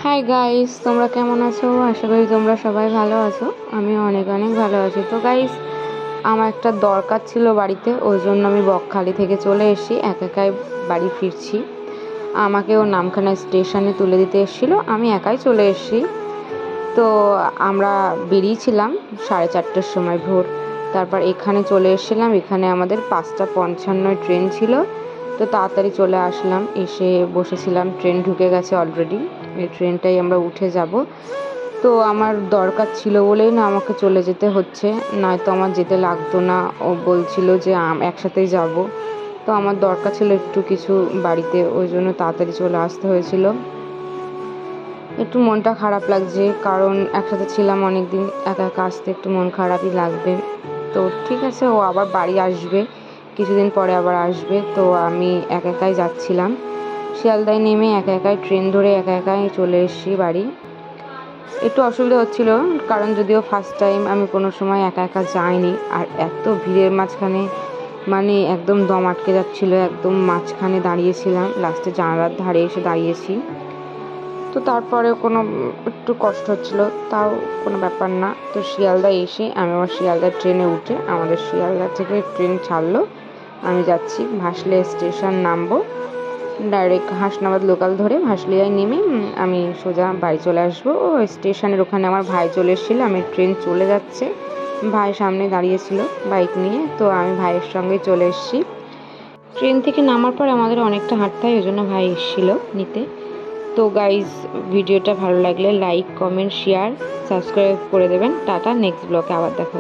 Hi guys, তোমরা কেমন আছো? আশা করি তোমরা সবাই ভালো আছো। আমি অনেক অনেক ভালো আছি। তো গাইস, আমার একটা দরকার ছিল বাড়িতে, ওই জন্য আমি বকখালি থেকে চলে এসেছি, একাই বাড়ি ফিরছি। আমাকেও নামখানা স্টেশনে তুলে দিতে এসেছিলো, আমি একাই চলে এসেছি। তো আমরা বেরিয়েছিলাম 4:30টার সময় ভোর। তারপর এখানে চলে এসেছিলাম, এখানে আমাদের 5:55 ট্রেন ছিল। তো তাড়াতাড়ি চলে আসলাম, এসে বসেছিলাম, ট্রেন ঢুকে গেছে অলরেডি, এই ট্রেনটাই আমরা উঠে যাব। তো আমার দরকার ছিল বলেই না আমাকে চলে যেতে হচ্ছে, নয়তো আমার যেতে লাগতো না। ও বলছিল যে একসাথেই যাব। তো আমার দরকার ছিল একটু কিছু বাড়িতে, ওই জন্য তাড়াতাড়ি চলে আসতে হয়েছিল। একটু মনটা খারাপ লাগছে, কারণ একসাথে ছিলাম অনেক দিন, একা একা আসতে একটু মন খারাপই লাগবে। তো ঠিক আছে, ও আবার বাড়ি আসবে, কিছুদিন পরে আবার আসবে। তো আমি একা একাই যাচ্ছিলাম, শিয়ালদায় নেমে একা একাই ট্রেন ধরে একা একাই চলে এসেছি বাড়ি। একটু অসুবিধা হচ্ছিল, কারণ যদিও ফার্স্ট টাইম আমি কোনো সময় একা একা যাইনি, আর এত ভিড়ের মাঝখানে মানে একদম দম আটকে যাচ্ছিলো, একদম মাঝখানে দাঁড়িয়েছিলাম, লাস্টে জানালার ধারে এসে দাঁড়িয়েছি। তো তারপরে কোনো একটু কষ্ট হচ্ছিলো, তাও কোনো ব্যাপার না। তো শিয়ালদা এসে আমি আবার শিয়ালদার ট্রেনে উঠে, আমাদের শিয়ালদা থেকে ট্রেন ছাড়লো, আমি যাচ্ছি ভাসলিয়া স্টেশন, নামবো ডাইরেক্ট হাসনাবাদ লোকাল ধরে ভাসলিয়ায় নেমে আমি সোজা বাড়ি চলে আসবো। স্টেশনের ওখানে আমার ভাই চলে এসেছিলো, আমি ট্রেন চলে যাচ্ছে, ভাই সামনে দাঁড়িয়েছিল বাইক নিয়ে, তো আমি ভাইয়ের সঙ্গে চলে এসেছি। ট্রেন থেকে নামার পর আমাদের অনেকটা হাঁটতে হয়, ওই জন্য ভাই এসেছিলো নিতে। তো গাইজ, ভিডিওটা ভালো লাগলে লাইক, কমেন্ট, শেয়ার, সাবস্ক্রাইব করে দেবেন। টাটা, নেক্সট ব্লগে আবার দেখা।